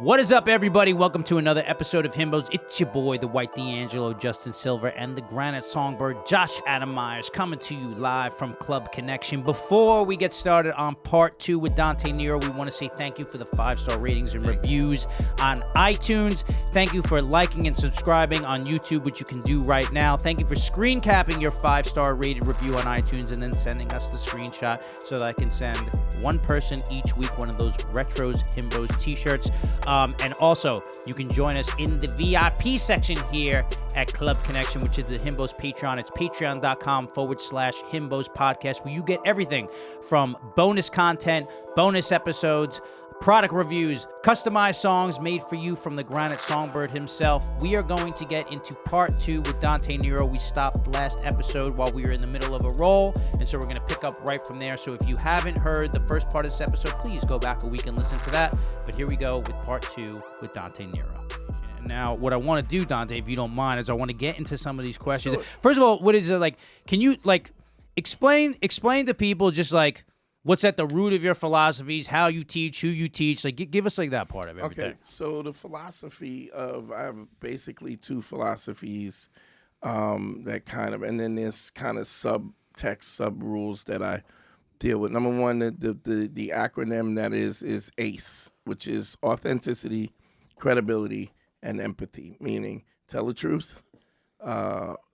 What is up, everybody? Welcome to another episode of Himbos. It's your boy, the White D'Angelo, Justin Silver, and the Granite Songbird, Josh Adam Myers, coming to you live from Club Connection. Before we get started on part 2 with Dante Nero, we want to say thank you for the 5-star ratings and reviews on iTunes. Thank you for liking and subscribing on YouTube, which you can do right now. Thank you for screen capping your 5-star rated review on iTunes and then sending us the screenshot so that I can send one person each week one of those Retros Himbos t-shirts. And also, you can join us in the VIP section here at Club Connection, which is the Himbos Patreon. It's patreon.com/himbospodcast, where you get everything from bonus content, bonus episodes, product reviews, customized songs made for you from the Granite Songbird himself. We are going to get into part 2 with Dante Nero. We stopped last episode while we were in the middle of a roll, and so we're going to pick up right from there. So if you haven't heard the first part of this episode, please go back a week and listen to that. But here we go with part 2 with Dante Nero. Now, what I want to do, Dante, if you don't mind, is I want to get into some of these questions. Sure. First of all, what is it like? Can you explain to people just what's at the root of your philosophies, how you teach, who you teach? Give us that part of everything. Okay, so the philosophy of, I have basically 2 philosophies that kind of, and then there's kind of subtext, sub-rules that I deal with. Number one, the acronym that is ACE, which is authenticity, credibility, and empathy, meaning tell the truth,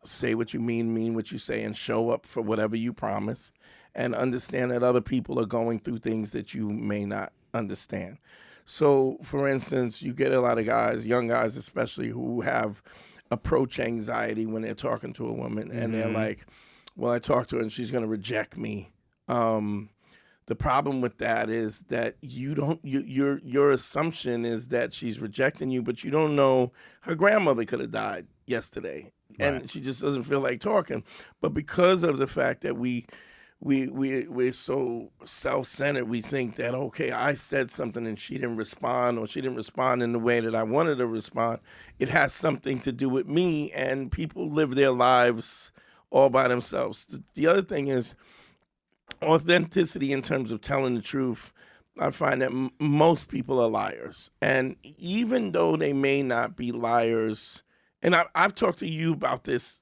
say what you mean what you say, and show up for whatever you promise, and understand that other people are going through things that you may not understand. So, for instance, you get a lot of guys, young guys especially, who have approach anxiety when they're talking to a woman, and they're like, well, I talked to her and she's going to reject me. The problem with that is that your assumption is that she's rejecting you, but you don't know her grandmother could have died yesterday, and she just doesn't feel like talking. But because of the fact that we're so self-centered, we think that, okay, I said something and she didn't respond, or she didn't respond in the way that I wanted to respond. It has something to do with me, and people live their lives all by themselves. The other thing is authenticity in terms of telling the truth. I find that most people are liars. And even though they may not be liars, and I've talked to you about this,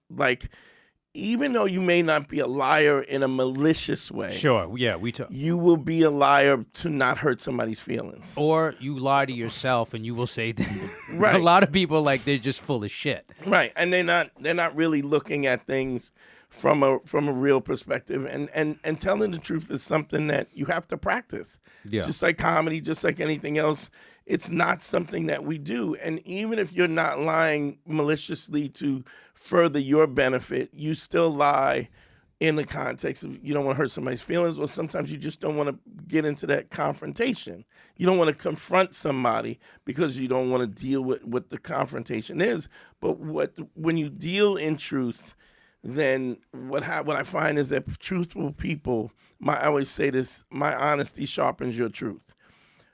even though you may not be a liar in a malicious way. Sure, yeah, we talk. You will be a liar to not hurt somebody's feelings. Or you lie to yourself and you will say right. A lot of people, they're just full of shit. Right, and they're not really looking at things from a real perspective, and telling the truth is something that you have to practice. Yeah. Just like comedy, just like anything else, it's not something that we do. And even if you're not lying maliciously to further your benefit, you still lie in the context of you don't want to hurt somebody's feelings, or sometimes you just don't want to get into that confrontation. You don't want to confront somebody because you don't want to deal with what the confrontation is. But when you deal in truth, then what I find is that truthful people, I always say this, my honesty sharpens your truth.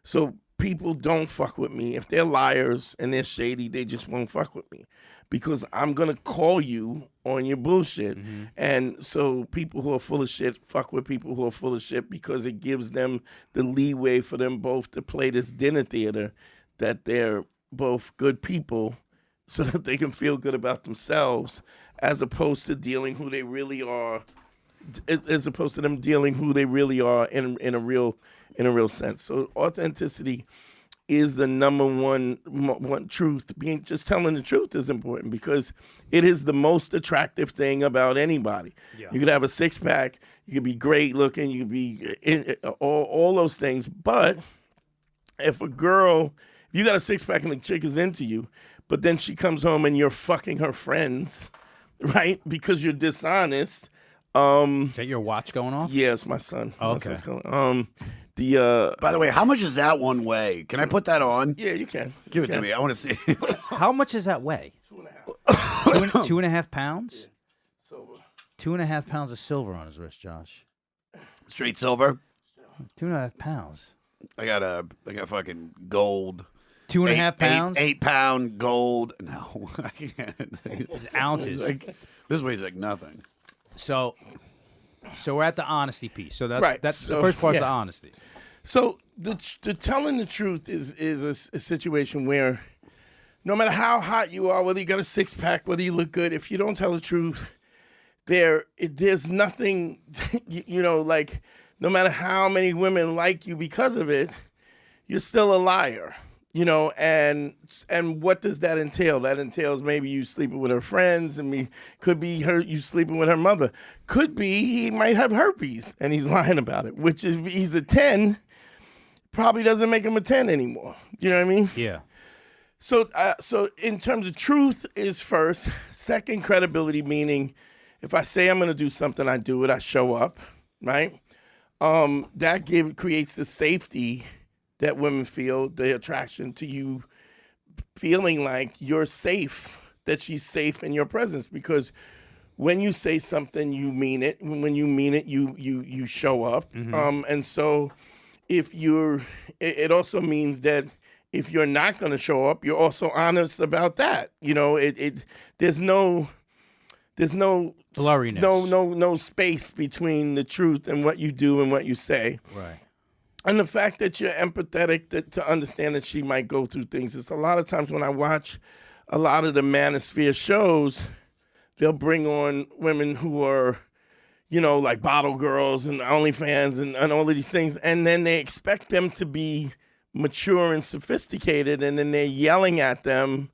So people don't fuck with me. If they're liars and they're shady, they just won't fuck with me, because I'm going to call you on your bullshit. Mm-hmm. And so people who are full of shit fuck with people who are full of shit, because it gives them the leeway for them both to play this dinner theater that they're both good people, so that they can feel good about themselves, as opposed to dealing who they really are, as opposed to them dealing who they really are in a real sense. So authenticity is the number one truth. Just telling the truth is important, because it is the most attractive thing about anybody. Yeah. You could have a 6-pack, you could be great looking, you could be all those things. But if you got a 6-pack and the chick is into you, but then she comes home and you're fucking her friends, right? Because you're dishonest. Is that your watch going off? Yeah, it's my son. Oh, okay. By the way, how much does that one weigh? Can I put that on? Yeah, you can. Give it to me. I want to see. How much does that weigh? 2.5. 2.5 pounds? Yeah. Silver. 2.5 pounds of silver on his wrist, Josh. Straight silver? 2.5 pounds. I got fucking gold. 2.5 pounds? 8 pound gold. No, I can't. It's ounces. This weighs like nothing. So we're at the honesty piece. So that's right. the first part's the honesty. So the telling the truth is a situation where no matter how hot you are, whether you got a six pack, whether you look good, if you don't tell the truth, there's nothing, like no matter how many women like you because of it, you're still a liar. And what does that entail? That entails maybe you sleeping with her friends, and could be you sleeping with her mother. Could be he might have herpes and he's lying about it, which is he's a 10, probably doesn't make him a 10 anymore. You know what I mean? Yeah. So in terms of truth is first. Second, credibility, meaning if I say I'm going to do something, I do it. I show up, right? That creates the safety that women feel, the attraction to you, feeling like you're safe, that she's safe in your presence. Because when you say something, you mean it. When you mean it, you show up. Mm-hmm. And so it also means that if you're not going to show up, you're also honest about that. There's no blurriness. No space between the truth and what you do and what you say. Right. And the fact that you're empathetic to understand that she might go through things. It's a lot of times when I watch a lot of the manosphere shows, they'll bring on women who are, like bottle girls and OnlyFans and all of these things. And then they expect them to be mature and sophisticated. And then they're yelling at them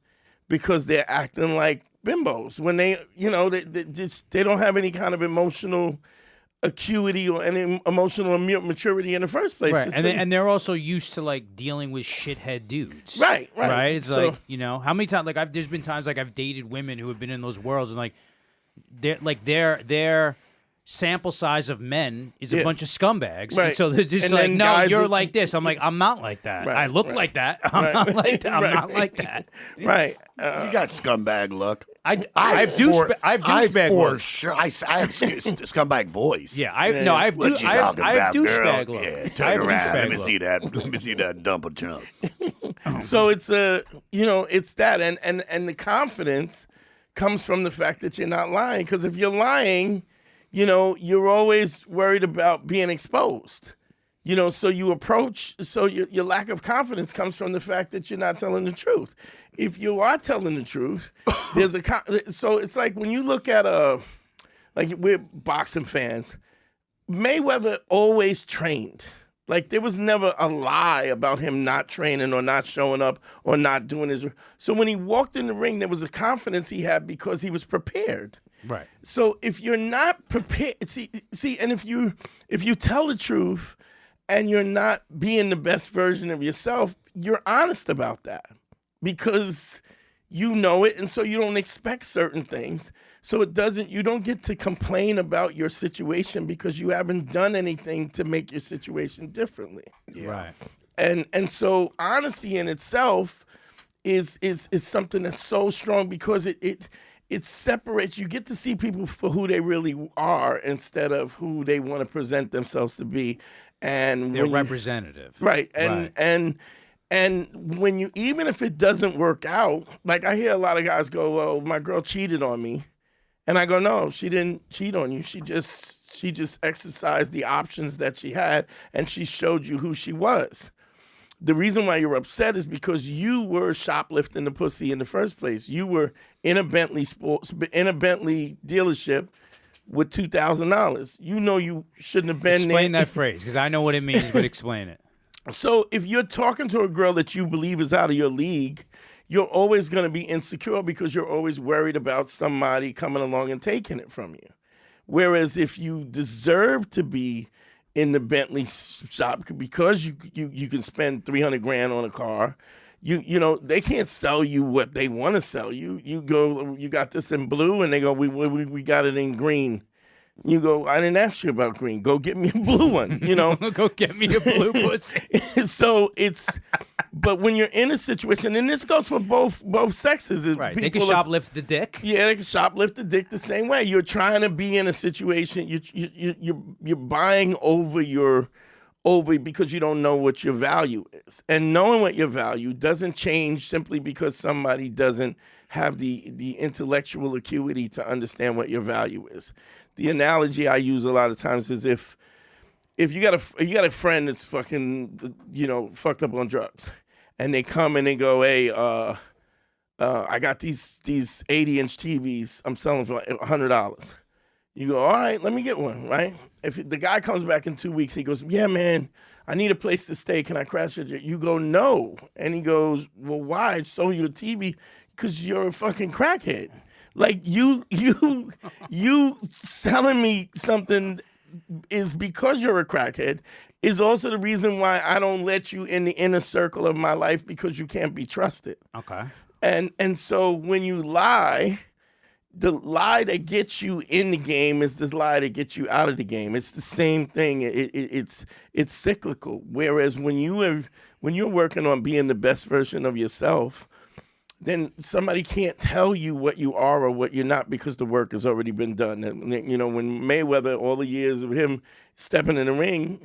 because they're acting like bimbos when they don't have any kind of emotional acuity or any emotional maturity in the first place. Right, and they're also used to like dealing with shithead dudes. Right. It's so, how many times there's been times like I've dated women who have been in those worlds and their sample size of men is a bunch of scumbags. Right. And so they're just like, no, you're like this. I'm like, I'm not like that. Right, I look like that. I'm not like that. I'm not like that. Right. You got scumbag look. I have douchebag for sure. I have scumbag voice. Yeah, I have douchebag look. Yeah, turn around. Let me see that. Let me see that dump chunk. So it's it's that, and the confidence comes from the fact that you're not lying. Because if you're lying, you're always worried about being exposed. So your lack of confidence comes from the fact that you're not telling the truth. If you are telling the truth, so it's like when you look at we're boxing fans, Mayweather always trained. Like there was never a lie about him not training or not showing up or not doing his. So when he walked in the ring, there was a confidence he had because he was prepared. Right. So if you're not prepared, and if you tell the truth and you're not being the best version of yourself, you're honest about that because you know it, and so you don't expect certain things. So you don't get to complain about your situation because you haven't done anything to make your situation differently. Yeah. Right. And so honesty in itself is something that's so strong because it separates. You get to see people for who they really are instead of who they want to present themselves to be. And they're representative. Right. And when you, even if it doesn't work out, like I hear a lot of guys go, well, my girl cheated on me. And I go, no, she didn't cheat on you. She just exercised the options that she had, and she showed you who she was. The reason why you're upset is because you were shoplifting the pussy in the first place. You were in a Bentley dealership with $2,000. You shouldn't have been there. Explain that phrase, because I know what it means, but explain it. So if you're talking to a girl that you believe is out of your league, you're always going to be insecure because you're always worried about somebody coming along and taking it from you. Whereas if you deserve to be in the Bentley shop because you can spend $300,000 on a car, they can't sell you what they want to sell you. You go, you got this in blue, and they go, we got it in green. You go, I didn't ask you about green. Go get me a blue one, Go get me a blue pussy. So but when you're in a situation, and this goes for both sexes. Right, they can shoplift the dick. Yeah, they can shoplift the dick the same way. You're trying to be in a situation, you're buying over because you don't know what your value is. And knowing what your value doesn't change simply because somebody doesn't have the intellectual acuity to understand what your value is. The analogy I use a lot of times is if if you got a friend that's fucking, fucked up on drugs, and they come and they go, hey, I got these 80-inch TVs I'm selling for like $100. You go, all right, let me get one, right? If the guy comes back in 2 weeks, he goes, yeah, man, I need a place to stay. Can I crash it? You go, no. And he goes, well, why? I sold you a TV because you're a fucking crackhead. Like, you selling me something is because you're a crackhead is also the reason why I don't let you in the inner circle of my life, because you can't be trusted. Okay. And so when you lie, the lie that gets you in the game is this lie that gets you out of the game. It's the same thing. It's cyclical. Whereas when you're working on being the best version of yourself, then somebody can't tell you what you are or what you're not, because the work has already been done. And, when Mayweather, all the years of him stepping in the ring,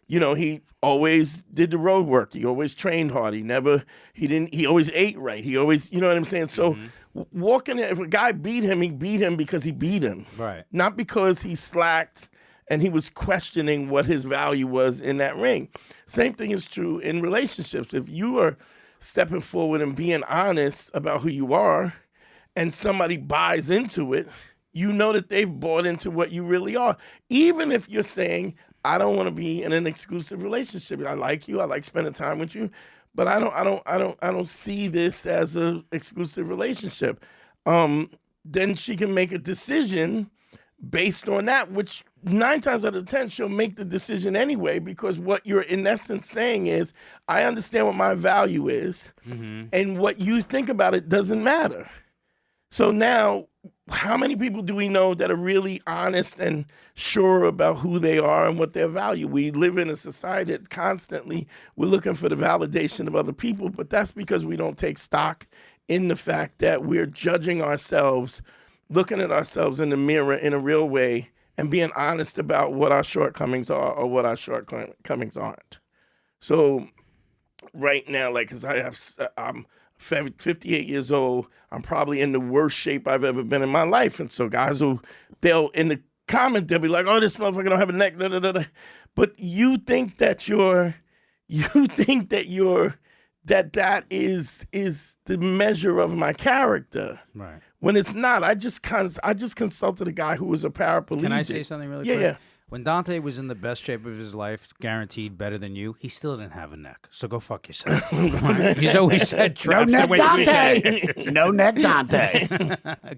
he always did the road work. He always trained hard. He always ate right. He always, you know what I'm saying? So walking, if a guy beat him, he beat him because he beat him. Right. Not because he slacked and he was questioning what his value was in that ring. Same thing is true in relationships. If you are stepping forward and being honest about who you are, and somebody buys into it, you know that they've bought into what you really are. Even if you're saying, I don't want to be in an exclusive relationship. I like you. I like spending time with you, but I don't see this as an exclusive relationship. Then she can make a decision based on that, which 9 times out of 10 she'll make the decision anyway, because what you're in essence saying is, I understand what my value is, and what you think about it doesn't matter. So now, how many people do we know that are really honest and sure about who they are and what their value? We live in a society that constantly we're looking for the validation of other people, but that's because we don't take stock in the fact that we're judging ourselves, looking at ourselves in the mirror in a real way, and being honest about what our shortcomings are or what our shortcomings aren't. So right now, like, because I'm 58 years old, I'm probably in the worst shape I've ever been in my life. And so guys they'll in the comment, they'll be like, oh, this motherfucker don't have a neck, da, da, da, da. But you think that that is the measure of my character. Right. When it's not. I just consulted a guy who was a paraplegic. Can I say something really quick? Yeah. When Dante was in the best shape of his life, guaranteed better than you, he still didn't have a neck. So go fuck yourself. He's always said, no neck Dante. No neck Dante.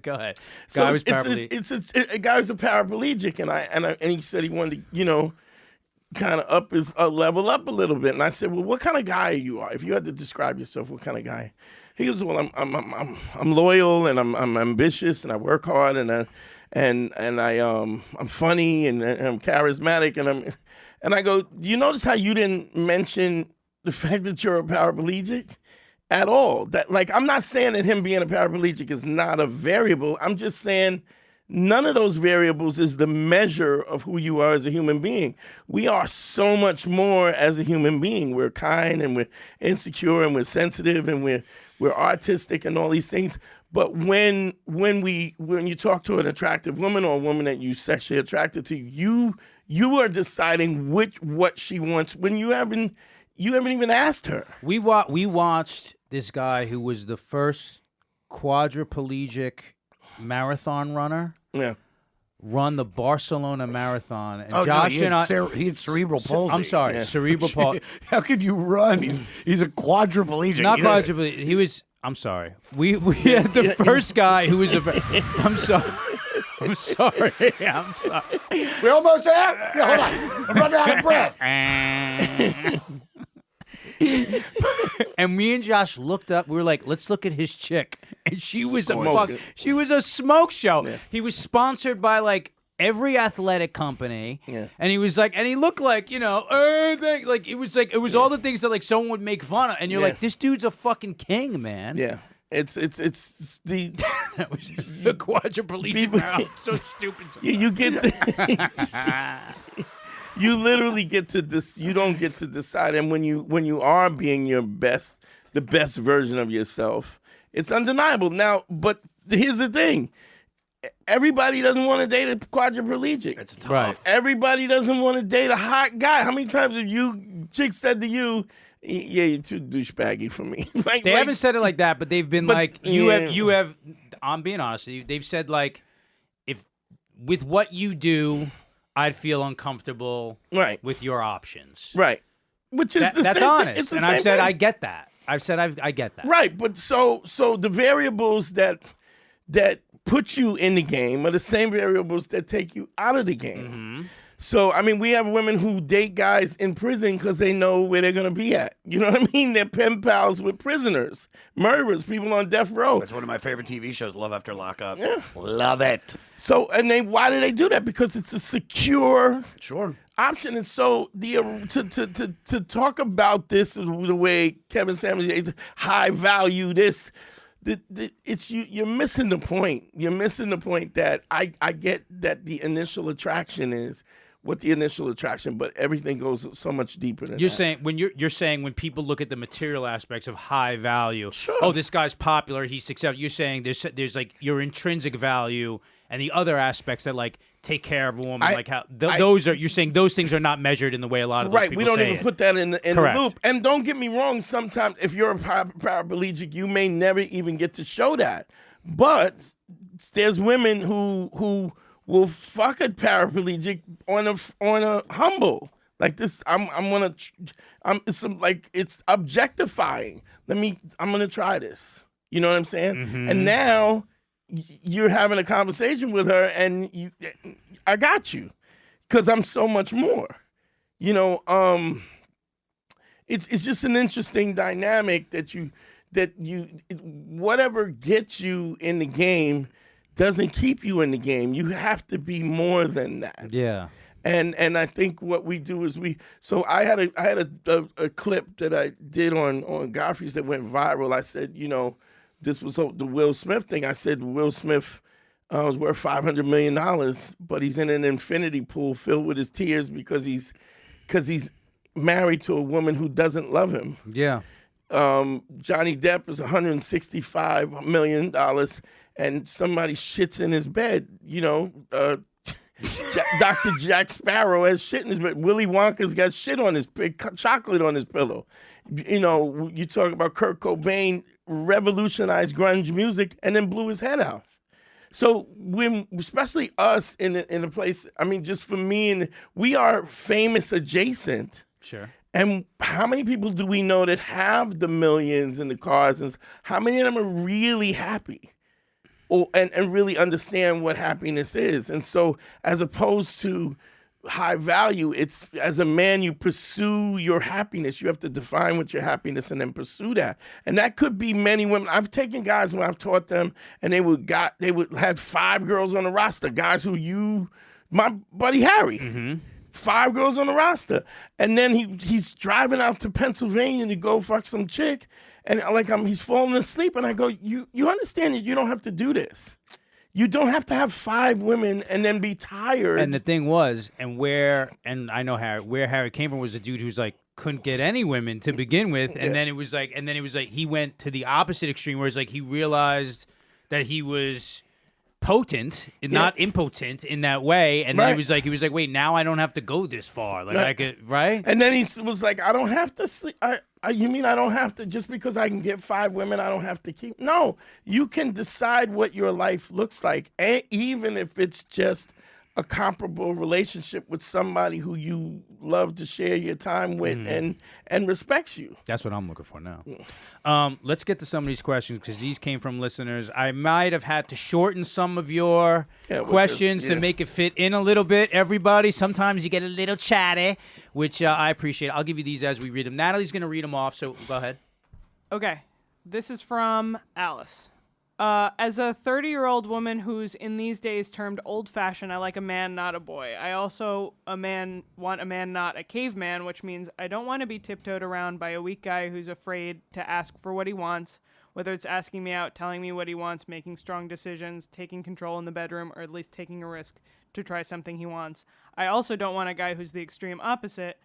Go ahead. So Guy was paraplegic. It's a guy who's a paraplegic, and he said he wanted to, kind of up his level up a little bit. And I said, well, what kind of guy you are? If you had to describe yourself, what kind of guy? He goes, well, I'm loyal, and I'm ambitious, and I work hard, and I'm funny, and I'm charismatic, and I go, do you notice how you didn't mention the fact that you're a paraplegic at all? That, like, I'm not saying that him being a paraplegic is not a variable. I'm just saying none of those variables is the measure of who you are as a human being. We are so much more as a human being. We're kind, and we're insecure, and we're sensitive, and we're artistic, and all these things. But when you talk to an attractive woman, or a woman that you sexually attracted to, you are deciding what she wants when you haven't even asked her. We watched this guy who was the first quadriplegic marathon runner. Yeah. Run the Barcelona Marathon. And Josh he had cerebral palsy. I'm sorry, cerebral palsy. How could you run? He's a quadriplegic. Not quadriplegic. He was. I'm sorry. We had the first guy who was a. I'm sorry. I'm sorry. I'm sorry. We almost there? Yeah, hold on. I'm running out of breath. And me and Josh looked up. We were like, let's look at his chick. And she was she was a smoke show. Yeah. He was sponsored by like every athletic company. Yeah. And he was like, and he looked like, like it was all the things that like someone would make fun of. And you're like, this dude's a fucking king, man. Yeah. It's the that was the quadriplegic. So stupid. You get you literally get to this. You don't get to decide. And when you are being the best version of yourself, it's undeniable. Now, but here's the thing: everybody doesn't want to date a quadriplegic. It's tough. Right. Everybody doesn't want to date a hot guy. How many times have you chicks said to you, "Yeah, you're too douchebaggy for me"? They haven't said it like that, but they've been like, you have. I'm being honest with you. They've said like, if with what you do, I'd feel uncomfortable with your options. Right. Which is the that's same honest. thing. And I've said I get that. I've said I get that. Right, but so the variables that put you in the game are the same variables that take you out of the game. Mm-hmm. So, I mean, we have women who date guys in prison because they know where they're going to be at. You know what I mean? They're pen pals with prisoners, murderers, people on death row. That's one of my favorite TV shows, Love After Lockup. Yeah. Love it. So, and why do they do that? Because it's a secure option. And so to talk about this the way Kevin Samuels, high value this, it's you're missing the point. You're missing the point that I get that the initial attraction is what the initial attraction, but everything goes so much deeper than that. Saying you're saying when people look at the material aspects of high value, sure. Oh, this guy's popular, he's successful. You're saying there's like your intrinsic value and the other aspects that like take care of a woman, like how those are. You're saying those things are not measured in the way a lot of those people we don't say even it. put that in the loop. And don't get me wrong. Sometimes if you're a paraplegic, you may never even get to show that. But there's women who will fuck a paraplegic on a humble like this. It's objectifying. I'm gonna try this. You know what I'm saying? Mm-hmm. And now you're having a conversation with her, and I got you because I'm so much more. You know, it's just an interesting dynamic that whatever gets you in the game doesn't keep you in the game. You have to be more than that. Yeah. And I think what we do is so I had a clip that I did on Godfrey's that went viral. I said, you know, this was the Will Smith thing. I said Will Smith was worth $500 million, but he's in an infinity pool filled with his tears because he's married to a woman who doesn't love him. Yeah. Johnny Depp is $165 million, and somebody shits in his bed. You know, Dr. Jack Sparrow has shit in his bed. Willy Wonka's got chocolate on his pillow. You know, you talk about Kurt Cobain revolutionized grunge music and then blew his head out. So especially us in a place, I mean, just for me, and we are famous adjacent. Sure. And how many people do we know that have the millions and the cars? And how many of them are really happy? And really understand what happiness is. And so as opposed to high value, it's as a man, you pursue your happiness. You have to define what your happiness and then pursue that. And that could be many women. I've taken guys when I've taught them and they would had 5 girls on the roster, guys my buddy Harry. Mm-hmm. 5 girls on the roster. And then he's driving out to Pennsylvania to go fuck some chick. And he's falling asleep. And I go, you understand that you don't have to do this. You don't have to have 5 women and then be tired. And the thing was, and I know where Harry came from was a dude who's like, couldn't get any women to begin with. And then it was like, he went to the opposite extreme where it's like, he realized that he was potent and not impotent in that way, and then he was like, wait, now I don't have to go this far, I could, right? And then he was like, I don't have to sleep. You mean I don't have to, just because I can get 5 women, I don't have to keep? No, you can decide what your life looks like, and even if it's just a comparable relationship with somebody who you love to share your time with and respects you. That's what I'm looking for now. Let's get to some of these questions because these came from listeners. I might have had to shorten some of your questions to make it fit in a little bit, everybody. Sometimes you get a little chatty, which I appreciate. I'll give you these as we read them. Natalie's going to read them off, so go ahead. Okay. This is from Alice. As a 30-year-old woman who's in these days termed old-fashioned, I like a man, not a boy. I also want a man, not a caveman, which means I don't want to be tiptoed around by a weak guy who's afraid to ask for what he wants, whether it's asking me out, telling me what he wants, making strong decisions, taking control in the bedroom, or at least taking a risk to try something he wants. I also don't want a guy who's the extreme opposite.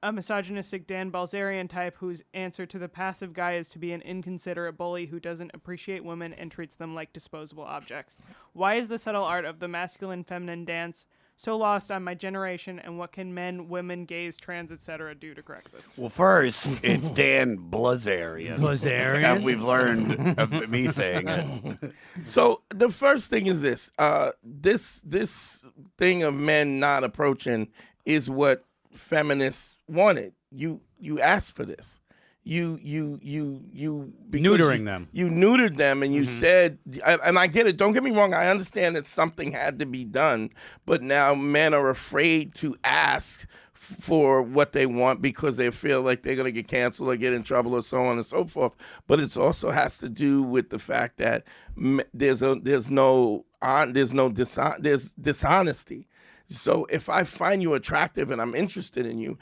a misogynistic Dan Balzerian type whose answer to the passive guy is to be an inconsiderate bully who doesn't appreciate women and treats them like disposable objects. Why is the subtle art of the masculine-feminine dance so lost on my generation, and what can men, women, gays, trans, etc. do to correct this? Well, first, it's Dan Blazarian. Blazarian? We've learned of me saying it. So the first thing is this: this thing of men not approaching is what feminists wanted. You asked for this. You Neutering them. You neutered them, and you said, and I get it. Don't get me wrong. I understand that something had to be done, but now men are afraid to ask for what they want because they feel like they're going to get canceled or get in trouble or so on and so forth. But it also has to do with the fact that there's dishonesty. So if I find you attractive and I'm interested in you,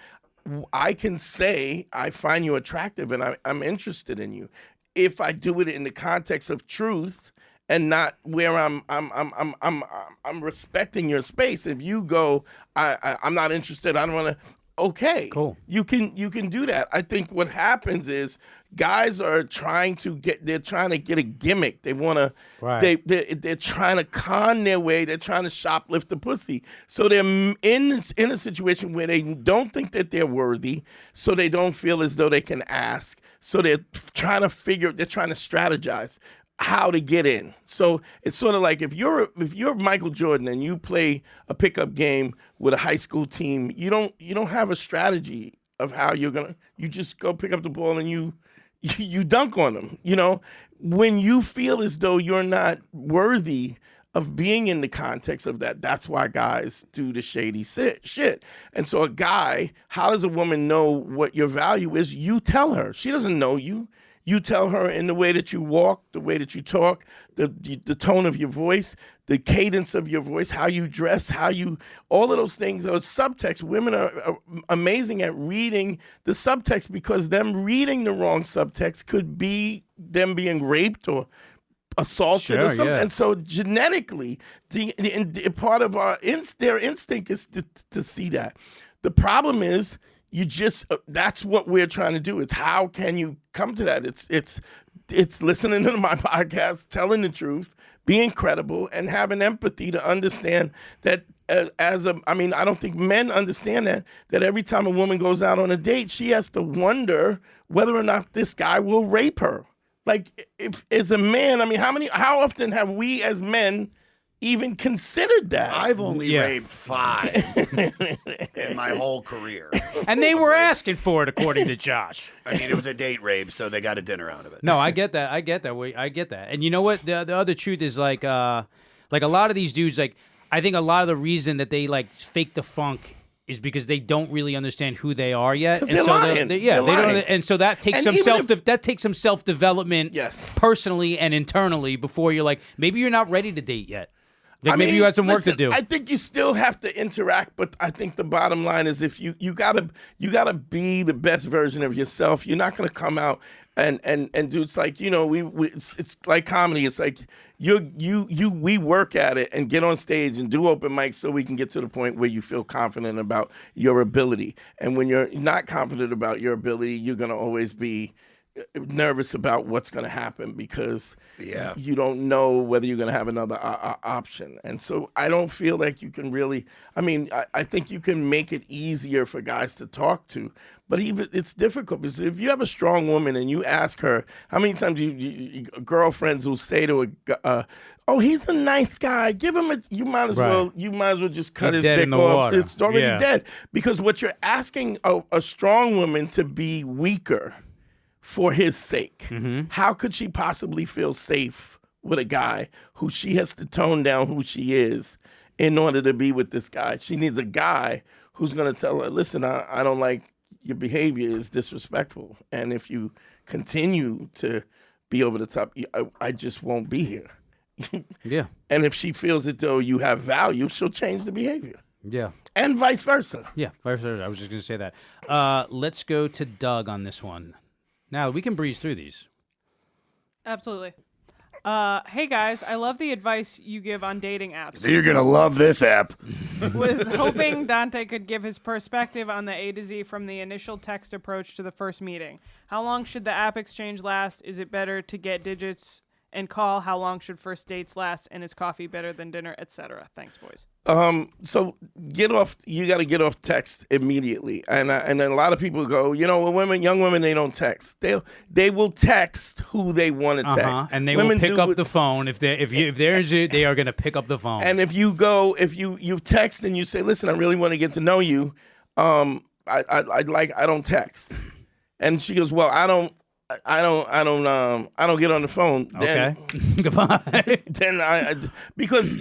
I can say I find you attractive and I'm interested in you. If I do it in the context of truth and not where I'm respecting your space. If you go, I'm not interested, I don't want to. Okay, cool. You can do that. I think what happens is guys are trying to get a gimmick. They want to. Right. They're trying to con their way. They're trying to shoplift the pussy. So they're in a situation where they don't think that they're worthy. So they don't feel as though they can ask. So they're trying to strategize how to get in. So it's sort of like if you're Michael Jordan and you play a pickup game with a high school team, you don't have a strategy of how you just go pick up the ball and you dunk on them. You know, when you feel as though you're not worthy of being in the context of that, that's why guys do the shady shit. And so a guy, how does a woman know what your value is? You tell her. She doesn't know you. You tell her in the way that you walk, the way that you talk, the tone of your voice, the cadence of your voice, how you dress, all of those things are subtext. Women are amazing at reading the subtext because them reading the wrong subtext could be them being raped or assaulted or something. Yeah. And so genetically, part of their instinct is to see that. The problem is, that's what we're trying to do. It's how can you come to that? It's listening to my podcast, telling the truth, being credible, and having empathy to understand that I don't think men understand that every time a woman goes out on a date, she has to wonder whether or not this guy will rape her. Like, if as a man, how often have we as men even considered that? I've only raped 5 in my whole career. And they were asking for it, according to Josh. I mean, it was a date rape, so they got a dinner out of it. No, I get that. I get that. And you know what? The other truth is like a lot of these dudes, like, I think a lot of the reason that they like fake the funk is because they don't really understand who they are yet. And they're lying. They don't. And so that takes some self-development, yes, personally and internally before you're like, maybe you're not ready to date yet. Maybe you had some work to do. I think you still have to interact, but I think the bottom line is if you gotta be the best version of yourself. You're not gonna come out and do. It's like, you know, it's like comedy. It's like we work at it and get on stage and do open mics so we can get to the point where you feel confident about your ability. And when you're not confident about your ability, you're gonna always be nervous about what's going to happen because you don't know whether you're going to have another option. And so I don't feel like you can really, I think you can make it easier for guys to talk to, but even it's difficult because if you have a strong woman and you ask her, how many times you girlfriends will say to oh, he's a nice guy, give him you might as well just cut his dick off. It's already dead. Because what you're asking a strong woman to be weaker for his sake. Mm-hmm. How could she possibly feel safe with a guy who she has to tone down who she is in order to be with this guy? She needs a guy who's going to tell her, listen, I don't like your behavior is disrespectful. And if you continue to be over the top, I just won't be here. Yeah. And if she feels as though you have value, she'll change the behavior. Yeah. And vice versa. Yeah, vice versa. I was just going to say that. Let's go to Doug on this one. Now, we can breeze through these. Absolutely. Hey guys, I love the advice you give on dating apps. So you're gonna love this app. Was hoping Dante could give his perspective on the A to Z from the initial text approach to the first meeting. How long should the app exchange last? Is it better to get digits and call? How long should first dates last? And is coffee better than dinner, etc.? Thanks, boys. So you got to get off text immediately. And then a lot of people go, young women, they don't text. They will text who they want to text. And they women will pick up the phone. If they're they are going to pick up the phone. And if you text and you say, listen, I really want to get to know you. I don't text. And she goes, well, I don't get on the phone. Then, okay. Goodbye. Then because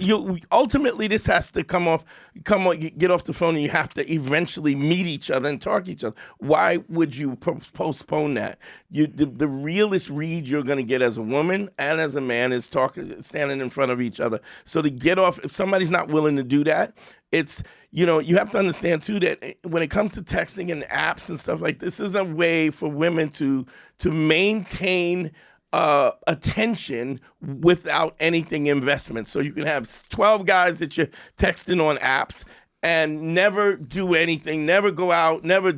ultimately this has to get off the phone, and you have to eventually meet each other and talk to each other. Why would you postpone that? The realest read you're going to get as a woman and as a man is standing in front of each other. So to get off, if somebody's not willing to do that, it's, you have to understand too that when it comes to texting and apps and stuff like this is a way for women to maintain attention without anything investment. So you can have 12 guys that you're texting on apps and never do anything, never go out, never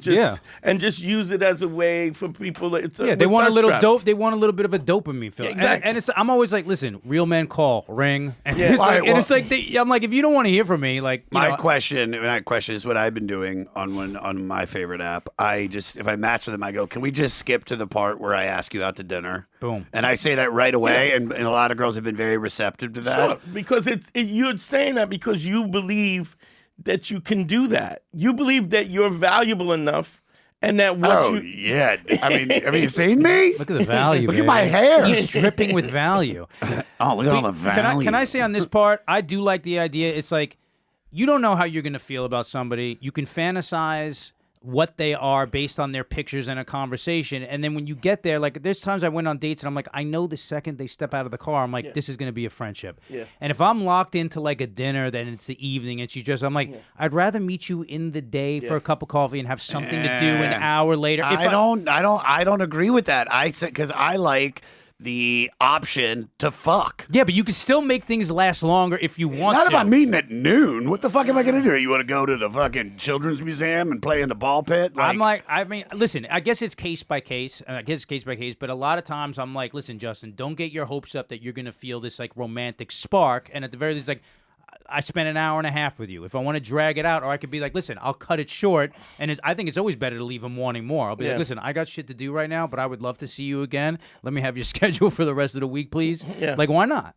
and just use it as a way for people. They want a little dope. They want a little bit of a dopamine feel. Exactly. And I'm always like, listen, real men call, ring. And Yeah. it's like I'm like, if you don't want to hear from me, like My question is what I've been doing on my favorite app. If I match with them, I go, can we just skip to the part where I ask you out to dinner? Boom. And I say that right away, and a lot of girls have been very receptive to that. Sure, because you're saying that because you believe that you can do that. You believe that you're valuable enough, and that yeah. I mean, have you seen me? Look at the value. Look baby. at my hair. He's dripping with value. Oh, look at all the value. Can I say on this part, I do like the idea. It's like you don't know how you're going to feel about somebody. You can fantasize what they are based on their pictures and a conversation. And then when you get there, like there's times I went on dates and I'm like, I know the second they step out of the car, I'm like, this is going to be a friendship. Yeah. And if I'm locked into like a dinner, then it's the evening and I'm like, I'd rather meet you in the day for a cup of coffee and have something to do an hour later. I don't agree with that. I said, because I like the option to fuck. Yeah, but you can still make things last longer if you want Not to. if I'm meeting at noon. What the fuck am I going to do? You want to go to the fucking children's museum and play in the ball pit? Listen, I guess it's case by case. But a lot of times I'm like, listen, Justin, don't get your hopes up that you're going to feel this like romantic spark. And at the very least, like, I spent an hour and a half with you. If I want to drag it out, or I could be like, listen, I'll cut it short. And I think it's always better to leave them wanting more. I'll be like, listen, I got shit to do right now, but I would love to see you again. Let me have your schedule for the rest of the week, please. Yeah. Like, why not?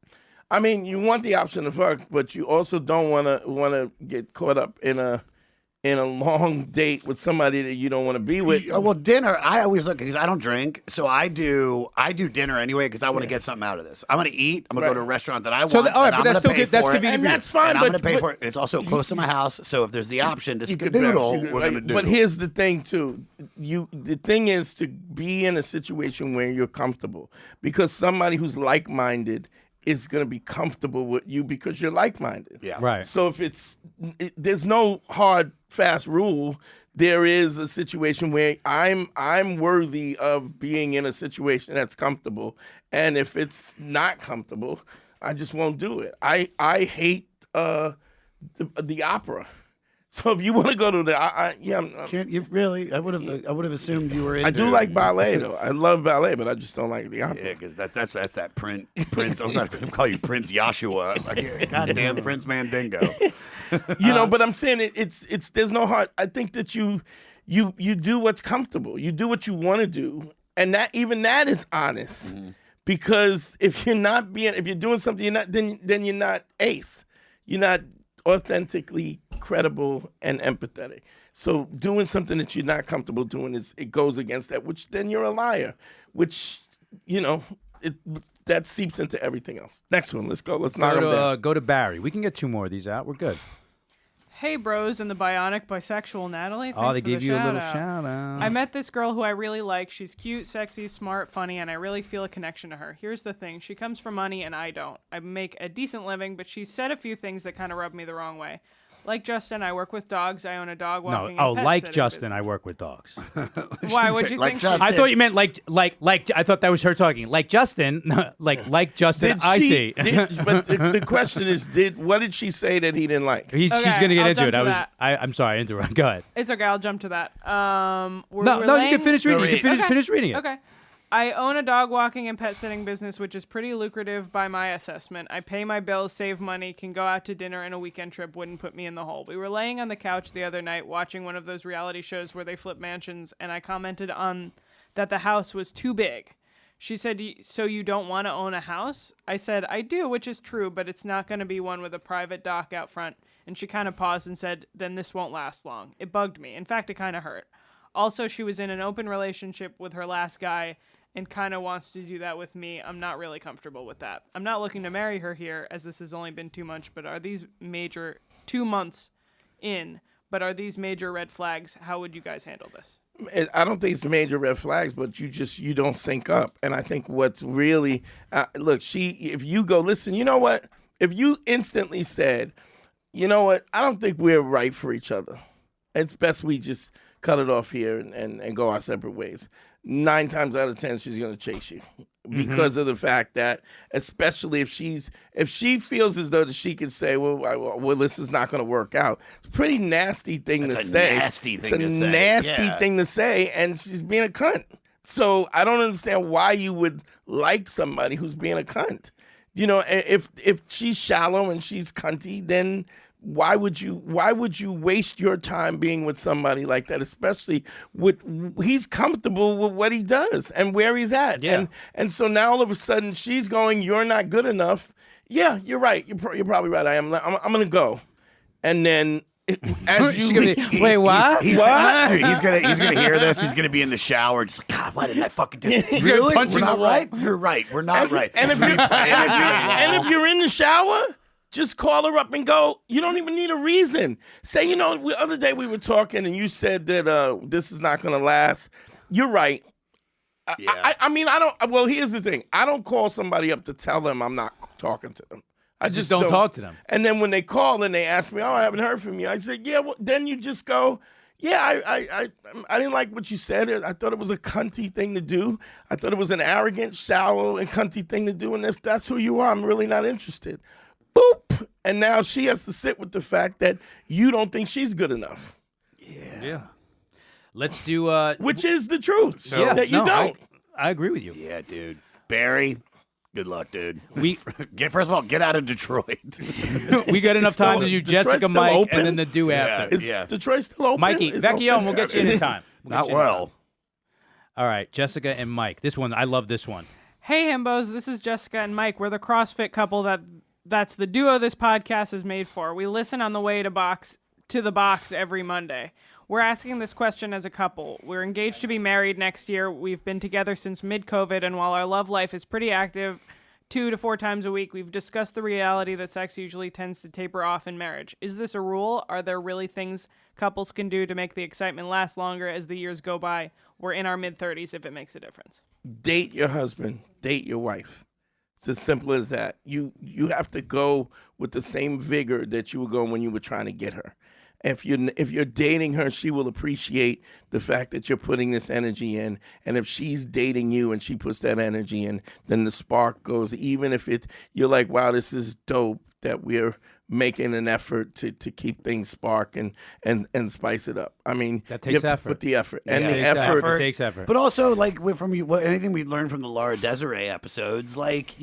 I mean, you want the option to fuck, but you also don't want to get caught up in a long date with somebody that you don't want to be with. Well, dinner, I always look, because I don't drink, so I do dinner anyway because I want to get something out of this. I'm going to eat. I'm going to go to a restaurant that I want. All right, but that's still good. That's And convenient. that's fine. And I'm going to pay for it. It's also close to my house, so if there's the option to skedaddle, we're going to do. But here's the thing, too. The thing is to be in a situation where you're comfortable, because somebody who's like-minded is going to be comfortable with you because you're like-minded. Yeah. Right. So if there's no hard, fast rule. There is a situation where I'm worthy of being in a situation that's comfortable, and if it's not comfortable, I just won't do it. I hate the opera. So if you want to go to the, Can't you really? I would have assumed you were into I do like ballet though. I love ballet, but I just don't like the opera. Yeah, because that's that Prince. I'm not going to call you Prince Joshua. Like, goddamn Prince Mandingo. But I'm saying it's there's no hard. I think that you do what's comfortable. You do what you want to do, and that is honest. Mm-hmm. Because if you're doing something you're not, then you're not ace. You're not authentically credible and empathetic. So doing something that you're not comfortable doing it goes against that, which then you're a liar, which that seeps into everything else. Next one, let's go. Let's knock them down. Go to Barry. We can get 2 more of these out. We're good. Hey, bros, and the bionic bisexual Natalie. Thanks They for gave the you a little shout-out. shout out. I met this girl who I really like. She's cute, sexy, smart, funny, and I really feel a connection to her. Here's the thing. She comes from money, and I don't. I make a decent living, but she's said a few things that kind of rub me the wrong way. Like Justin, I work with dogs. I own a dog walking. No, and pet like sitting Justin, business. I work with dogs. Why would you Like think? Justin. I thought you meant like. I thought that was her talking. Like Justin, like Justin. I see. But the question is, what did she say that he didn't like? She's Okay, gonna get I'll into it. jump to that. I'm sorry, I interrupted. Go ahead. It's okay. I'll jump to that. We're No, you laying- can finish reading. You can Okay. finish reading it. Okay. I own a dog walking and pet sitting business, which is pretty lucrative by my assessment. I pay my bills, save money, can go out to dinner, and a weekend trip wouldn't put me in the hole. We were laying on the couch the other night watching one of those reality shows where they flip mansions, and I commented on that the house was too big. She said, so you don't want to own a house? I said, I do, which is true, but it's not going to be one with a private dock out front. And she kind of paused and said, then this won't last long. It bugged me. In fact, it kind of hurt. Also, she was in an open relationship with her last guy and kind of wants to do that with me. I'm not really comfortable with that. I'm not looking to marry her here, as this has only been 2 months, but are these major 2 months in, but are these major red flags? How would you guys handle this? I don't think it's major red flags, but you don't sync up. And I think what's really, look, if you go, listen, you know what? If you instantly said, you know what? I don't think we're right for each other. It's best we just cut it off here and go our separate ways. 9 times out of 10, she's going to chase you because of the fact that, especially if she feels as though that she can say, well, this is not going to work out. It's a pretty nasty thing to say. Nasty thing it's to a say. nasty Yeah. thing to say, and she's being a cunt. So I don't understand why you would like somebody who's being a cunt. You know, if she's shallow and she's cunty, then why would you waste your time being with somebody like that, especially he's comfortable with what he does and where he's at. Yeah. And so now all of a sudden she's going, you're not good enough. Yeah, you're right. You're probably right. I'm going to go. And then as you leave, wait, what? He's What? He's gonna hear this. He's gonna be in the shower, just like, God, why didn't I fucking do this? He's gonna Really? punch We're in the not wall. right. You're right. We're not right. And if you're in the shower, just call her up and go. You don't even need a reason. Say, the other day we were talking and you said that this is not going to last. You're right. Yeah. I mean, I don't. Well, here's the thing. I don't call somebody up to tell them I'm not talking to them. I just don't talk to them. And then when they call and they ask me, I haven't heard from you. I say, yeah. Well, then you just go, yeah. I didn't like what you said. I thought it was a cunty thing to do. I thought it was an arrogant, shallow, and cunty thing to do. And if that's who you are, I'm really not interested. Boop. And now she has to sit with the fact that you don't think she's good enough. Yeah. Let's do. Which is the truth. That you don't. I agree with you. Yeah, dude. Barry, good luck, dude. We First of all, get out of Detroit. we got enough time to do Detroit's Jessica, still Mike, open? and then the do after. Is Detroit still open? Mikey, It's Vecchione, open. we'll get you in time. Not well. All right, Jessica and Mike. This one, I love this one. Hey, Himbos, this is Jessica and Mike. We're the CrossFit couple that's the duo this podcast is made for. We listen on the way to the box every Monday. We're asking this question as a couple. We're engaged to be married next year. We've been together since mid-COVID, and while our love life is pretty active 2 to 4 times a week, we've discussed the reality that sex usually tends to taper off in marriage. Is this a rule? Are there really things couples can do to make the excitement last longer as the years go by? We're in our mid-30s if it makes a difference. Date your husband. Date your wife. It's as simple as that. You have to go with the same vigor that you were going when you were trying to get her. If you're dating her, she will appreciate the fact that you're putting this energy in. And if she's dating you and she puts that energy in, then the spark goes. Even if you're like, wow, this is dope that we're making an effort to keep things spark and spice it up. I mean, that takes you have to effort. put the effort and It the takes effort. It takes effort. But also, like, anything we learned from the Laura Desiree episodes, like,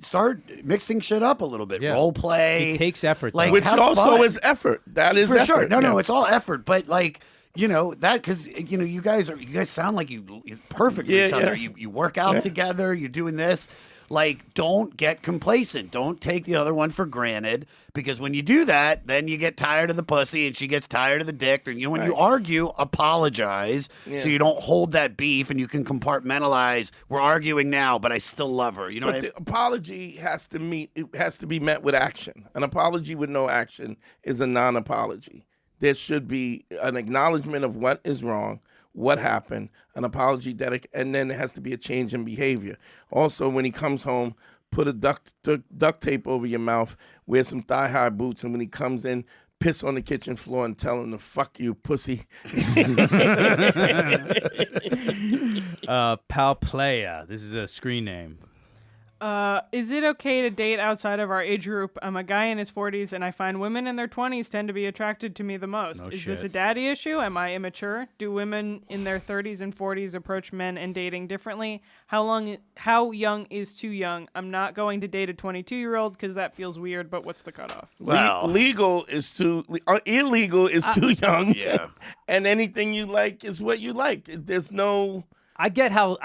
start mixing shit up a little bit. Yeah. Role play. It takes effort, Like, though. Which have also fun. is effort. That is For effort. sure. No, yeah. it's all effort. But, like, that because you guys sound like you're perfect for each other. You work out together. You're doing this. Like, don't get complacent. Don't take the other one for granted, because when you do that, then you get tired of the pussy and she gets tired of the dick. And when you argue, apologize so you don't hold that beef and you can compartmentalize. We're arguing now, but I still love her. You know But what I the apology has to be met with action. An apology with no action is a non-apology. There should be an acknowledgement of what is wrong, what happened, an apology, and then there has to be a change in behavior. Also, when he comes home, put a duct tape over your mouth, wear some thigh-high boots, and when he comes in, piss on the kitchen floor and tell him to fuck you, pussy. Pal Playa. This is a screen name. Is it okay to date outside of our age group? I'm a guy in his 40s, and I find women in their 20s tend to be attracted to me the most. Is this a daddy issue? Am I immature? Do women in their 30s and 40s approach men and dating differently? How young is too young? I'm not going to date a 22-year-old because that feels weird, but what's the cutoff? Well, illegal is too young. Yeah. And anything you like is what you like. There's no... I get how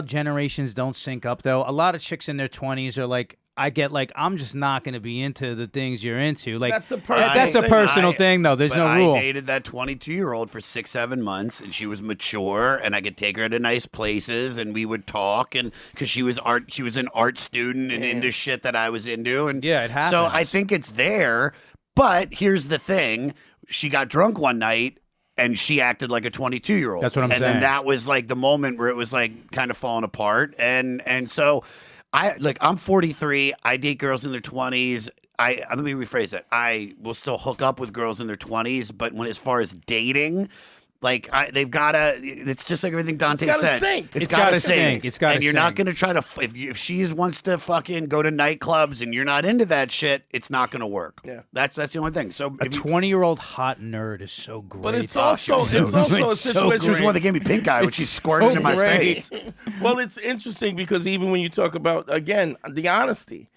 generations don't sync up though. A lot of chicks in their 20s are like, I'm just not going to be into the things you're into. Like that's a personal thing though. There's no rule. I dated that 22-year-old for 6-7 months, and she was mature, and I could take her to nice places, and we would talk, and because she was an art student and into shit that I was into, and yeah, it happens. So I think it's there. But here's the thing: she got drunk one night. And she acted like a 22-year-old. That's what I'm saying. And then that was like the moment where it was like kind of falling apart. And so I'm 43. I date girls in their 20s. Let me rephrase that. I will still hook up with girls in their 20s, but as far as dating, like they've gotta. It's just like everything Dante said. It's gotta sink. It's gotta. And you're not gonna try to. If she wants to fucking go to nightclubs and you're not into that shit, it's not gonna work. Yeah, that's the only thing. So a 20-year-old hot nerd is so great. But it's also a situation. She was the one that gave me pink eye when she squirted into my face. Well, it's interesting because even when you talk about again the honesty,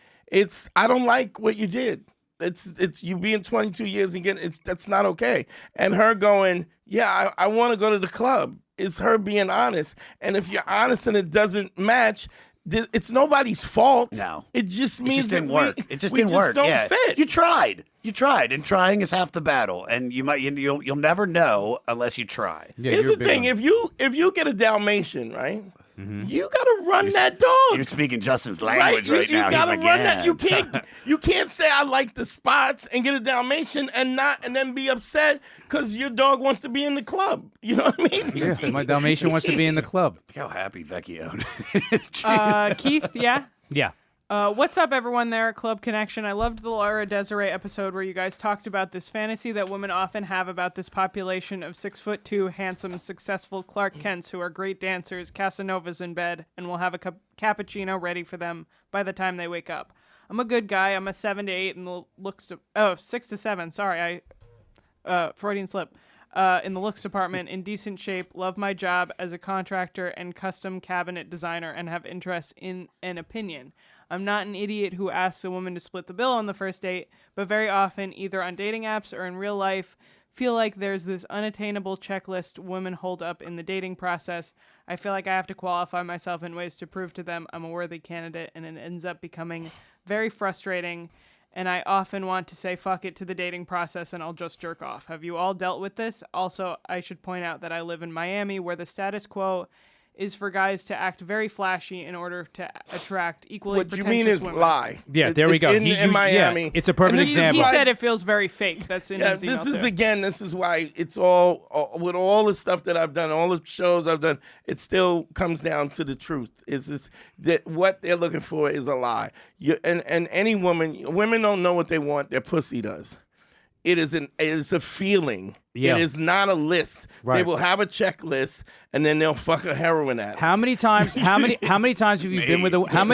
I don't like what you did. It's you being 22 years and that's not okay. And her going, yeah, I want to go to the club. It's her being honest. And if you're honest and it doesn't match, it's nobody's fault. No, it just means it didn't work. It just didn't work. Don't fit. You tried, and trying is half the battle. And you'll never know unless you try. Yeah, here's the thing: if you get a Dalmatian, right? Mm-hmm. You gotta run that dog. You're speaking Justin's language right now. You gotta He's like, run that. You can't say I like the spots and get a Dalmatian and then be upset because your dog wants to be in the club. You know what I mean? Yeah, my Dalmatian wants to be in the club. How happy Vecchio is. Keith, yeah? Yeah. What's up, everyone there at Club Connection? I loved the Laura Desiree episode where you guys talked about this fantasy that women often have about this population of 6'2", handsome, successful Clark Kents who are great dancers, Casanovas in bed, and will have a cappuccino ready for them by the time they wake up. I'm a good guy. I'm a 7 to 8 in the 6 to 7. Sorry, Freudian slip. In the looks department, in decent shape, love my job as a contractor and custom cabinet designer, and have interest in an opinion. I'm not an idiot who asks a woman to split the bill on the first date, but very often, either on dating apps or in real life, feel like there's this unattainable checklist women hold up in the dating process. I feel like I have to qualify myself in ways to prove to them I'm a worthy candidate, and it ends up becoming very frustrating. And I often want to say fuck it to the dating process and I'll just jerk off. Have you all dealt with this? Also, I should point out that I live in Miami, where the status quo is for guys to act very flashy in order to attract equally pretentious women. What you mean is lie. Yeah, there we go. In Miami. Yeah, it's a perfect example. He said it feels very fake. That's in his email This is why it's all with all the stuff that I've done, all the shows I've done, it still comes down to the truth. Is this that what they're looking for is a lie. And any women don't know what they want, their pussy does. It is a feeling. Yeah. It is not a list. Right. They will have a checklist and then they'll fuck a heroin addict. How many times have you been with how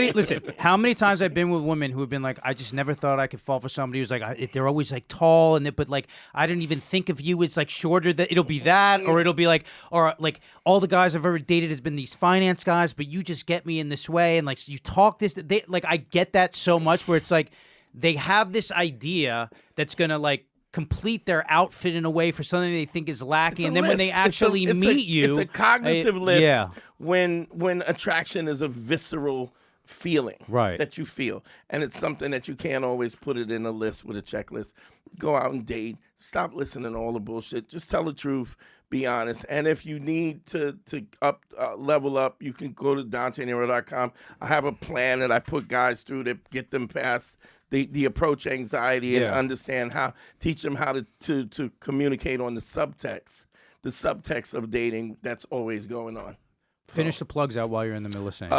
many times I've been with women who have been like, I just never thought I could fall for somebody who's like, they're always like tall but like I didn't even think of you as like shorter, that it'll be that, or it'll be like, or like all the guys I've ever dated has been these finance guys, but you just get me in this way, and like you talk this, they like, I get that so much, where it's like they have this idea that's gonna like complete their outfit in a way for something they think is lacking, and then when they actually meet you, it's a cognitive list. Yeah. When attraction is a visceral feeling, right, that you feel, and it's something that you can't always put it in a list with a checklist. Go out and date. Stop listening to all the bullshit. Just tell the truth. Be honest. And if you need to level up, you can go to DanteNero.com. I have a plan that I put guys through to get them past the approach anxiety and understand teach them how to communicate on the subtext of dating that's always going on. Finish the plugs out while you're in the middle of saying.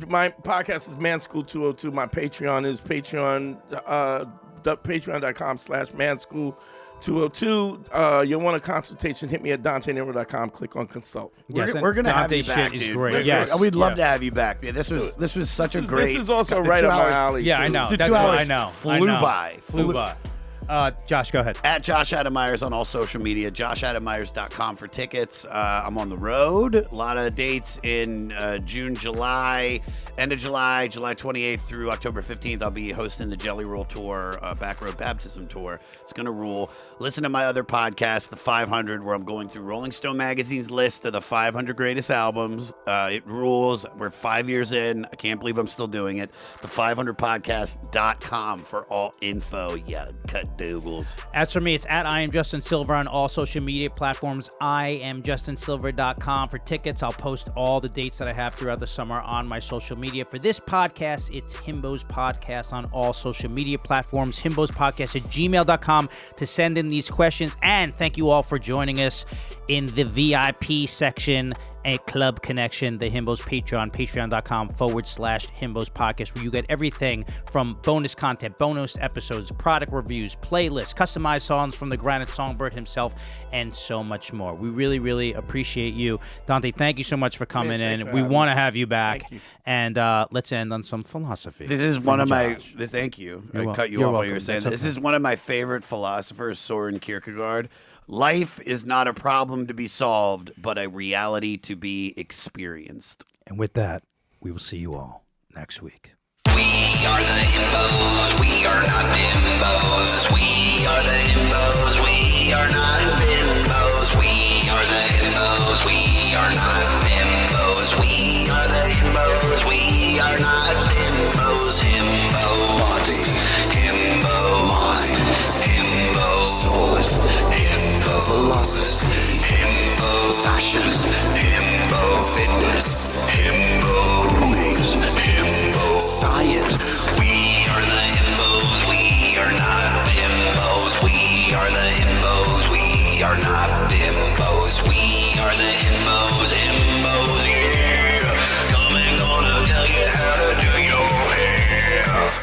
My podcast is Man School 202. My Patreon is patreon.com patreon.com/manschool202. You'll want a consultation, hit me at dantenero.com, click on consult. Yes, we're gonna have Dante you back, shit is dude. great. Yes. We'd love to have you back. Yeah, this was such a great. This is also right up my alley. Yeah, I know. The That's 2 what hours I know. flew by. Flew by. Josh, go ahead. At Josh Adam Myers on all social media, joshadammyers.com for tickets. I'm on the road. A lot of dates in June, July, end of July, July 28th through October 15th. I'll be hosting the Jelly Roll Tour, Back Road Baptism Tour. It's going to rule. Listen to my other podcast, The 500, where I'm going through Rolling Stone Magazine's list of the 500 greatest albums. It rules. We're 5 years in. I can't believe I'm still doing it. The500podcast.com for all info. Yeah, cut doogles. As for me, it's at I am Justin Silver on all social media platforms. IamJustinSilver.com for tickets. I'll post all the dates that I have throughout the summer on my social media. For this podcast, it's Himbos Podcast on all social media platforms. himbospodcast@gmail.com to send in these questions. And thank you all for joining us in the VIP section at Club Connection, the Himbos Patreon, patreon.com/Himbos Podcast, where you get everything from bonus content, bonus episodes, product reviews, playlists, customized songs from the Granite Songbird himself, and so much more. We really, really appreciate you. Dante, thank you so much for coming in. We want to have you back. Thank you. And let's end on some philosophy. This is one of my. Thank you. I cut you off while you were saying that. This is one of my favorite philosophers, Soren Kierkegaard. Life is not a problem to be solved, but a reality to be experienced. And with that, we will see you all next week. We are the himbos, we are not bimbos. We are the himbos, we are not bimbos. We are the himbos, we are not bimbos. We are the himbos, we are not bimbos. Himbo body, himbo mind, himbo souls, himbo philosophy, himbo fashion, himbo fitness, himbo grooming, himbo science. We are the himbos, we are not bimbos. We are the himbos, we are not bimbos. We